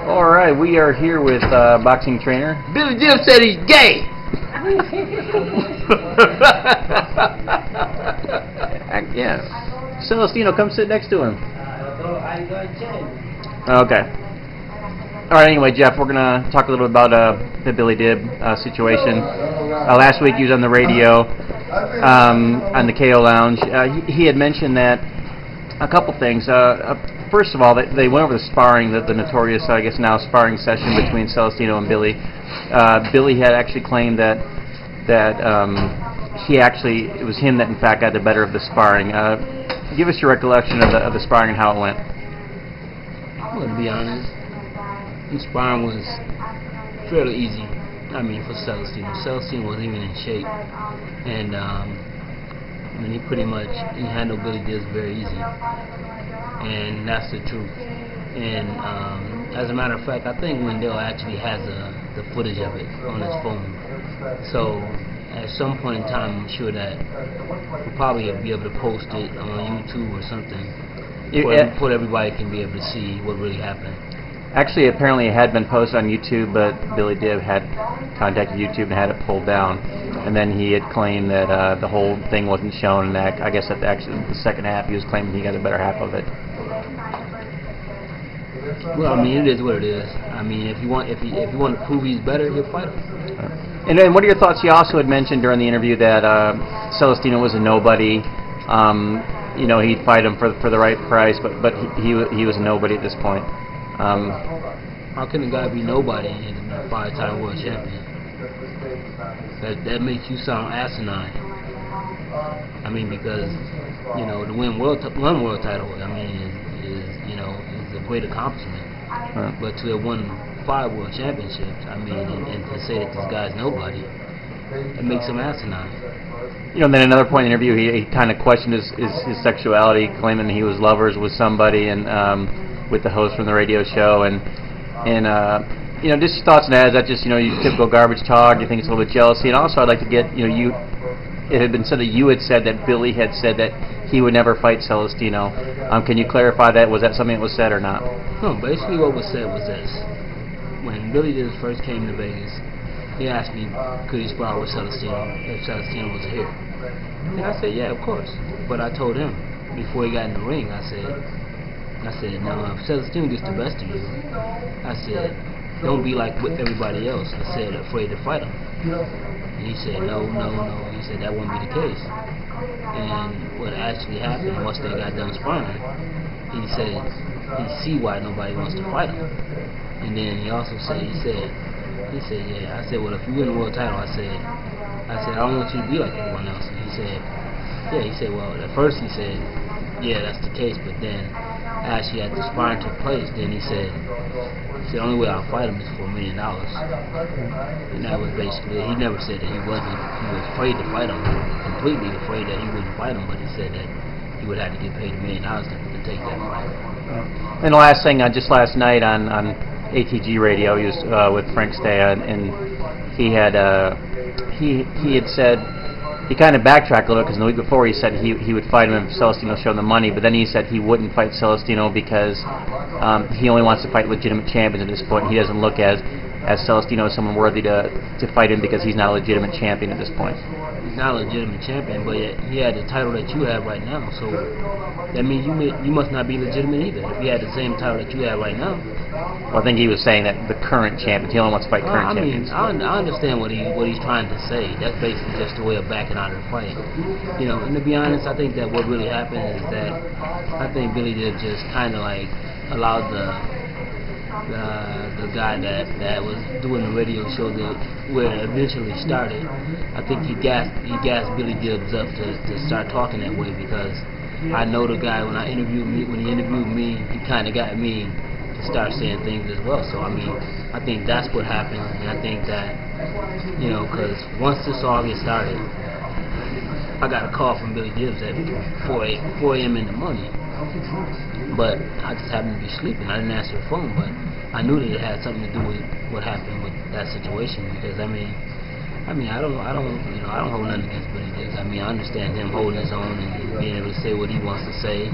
All right, we are here with boxing trainer. Billy Jim said he's gay. Yeah. Celestino, come sit next to him. Okay. All right, anyway, Jeff, we're going to talk a little bit about the Billy Dib situation. Last week he was on the radio on the KO Lounge. He had mentioned that a couple things. First of all, they went over the sparring, the notorious, I guess now, sparring session between Celestino and Billy. Billy had actually claimed that it was him that in fact got the better of the sparring. Give us your recollection of the sparring and how it went. Well, to be honest, the sparring was fairly easy. I mean, for Celestino. Celestino wasn't even in shape, and he pretty much handled Billy Dibs very easy, and that's the truth. And as a matter of fact, I think Wendell actually has the footage of it on his phone. So at some point in time, I'm sure that we'll probably be able to post it on YouTube or something, where everybody can be able to see what really happened. Actually, apparently it had been posted on YouTube, but Billy Dib had contacted YouTube and had it pulled down. And then he had claimed that the whole thing wasn't shown, and that, I guess that actually the second half he was claiming he got the better half of it. Well, I mean, it is what it is. I mean, if you want to prove he's better, he'll fight him. And then, what are your thoughts? He also had mentioned during the interview that Celestino was a nobody. He'd fight him for the right price, but he was a nobody at this point. How can a guy be nobody and a 5-time world champion? That makes you sound asinine. I mean, because to win one world title, I mean, is a great accomplishment. Right. But to have won 5 world championships, I mean, and to say that this guy's nobody, it makes him asinine. And then another point in the interview, he kind of questioned his sexuality, claiming he was lovers with somebody and with the host from the radio show, and just your thoughts on that. Is that just your typical garbage talk? Do you think it's a little bit jealousy? And also, I'd like to get it had been said that you had said that Billy had said that he would never fight Celestino. Can you clarify that? Was that something that was said or not? No, basically what was said was this: when Billy Dibs first came to Vegas, he asked me, could he spar with Celestino if Celestino was here? And I said, yeah, of course. But I told him before he got in the ring, I said, now if Celestino gets the best of you, I said, don't be like with everybody else. I said, afraid to fight him. And he said, no. He said that won't be the case. And what actually happened once they got done sparring, he said he see why nobody wants to fight him. And then he also said, yeah. I said, well, if you win the world title, I said, I don't want you to be like everyone else. And he said, well, at first he said, yeah, that's the case, but then actually at the sparring took place, then he said, the only way I'll fight him is for $1 million. And that was basically, he never said that he was afraid to fight him, completely afraid that he wouldn't fight him, but he said that he would have to get paid $1 million to take that fight. And the last thing, just last night on ATG radio, he was with Frank Stea, and he had said, he kind of backtracked a little, because the week before he said he would fight him if Celestino showed him the money, but then he said he wouldn't fight Celestino because he only wants to fight legitimate champions at this point. He doesn't look as Celestino as someone worthy to fight him because he's not a legitimate champion at this point. He's not a legitimate champion, but yet he had the title that you have right now, so that means you must not be legitimate either. If you had the same title that you have right now. Well, I think he was saying that the current champions, he only wants to fight current champions. I understand what he's trying to say. That's basically just a way of backing out of the fight. And to be honest, I think that what really happened is that I think Billy Dib just kind of like allowed the guy that was doing the radio show where it eventually started. I think he gassed Billy Dibs up to start talking that way, because I know the guy when he interviewed me, he kind of got me to start saying things as well. So I mean, I think that's what happened, and I think that because once this all gets started, I got a call from Billy Dibs at 4 a.m. in the morning. But I just happened to be sleeping. I didn't answer the phone, but I knew that it had something to do with what happened with that situation. Because I mean, I don't hold nothing against Billy Dibs. I mean, I understand him holding his own and being able to say what he wants to say.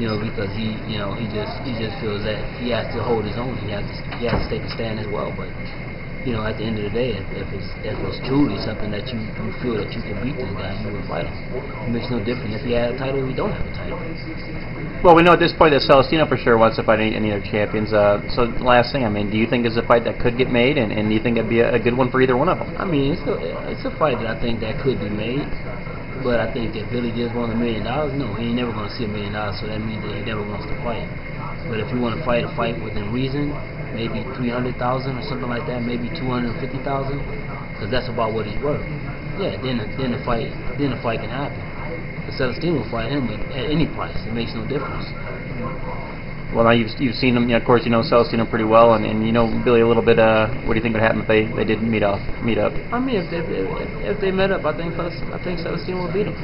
because he just feels that he has to hold his own. He has to take a stand as well. But at the end of the day, if it's truly something that you feel that you can beat this guy, you will fight him. It makes no difference if he had a title or we don't have a title. Well, we know at this point that Celestino for sure wants to fight any other champions. So last thing, do you think it's a fight that could get made, and do you think it'd be a good one for either one of them? It's a fight that I think that could be made. But I think if Billy just won $1 million, no, he ain't never going to see $1 million, so that means that he never wants to fight. But if you want to fight a fight within reason, maybe 300,000 or something like that, maybe 250,000, because that's about what he's worth. Yeah, then the fight can happen. The Celestino will fight him at any price. It makes no difference. Well, now you've seen him. Of course, you know Celestino pretty well, and you know Billy a little bit. What do you think would happen if they did meet up? If they met up, I think Celestino would beat him.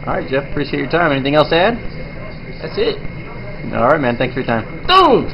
All right, Jeff. Appreciate your time. Anything else to add? That's it. All right, man. Thanks for your time. Boom.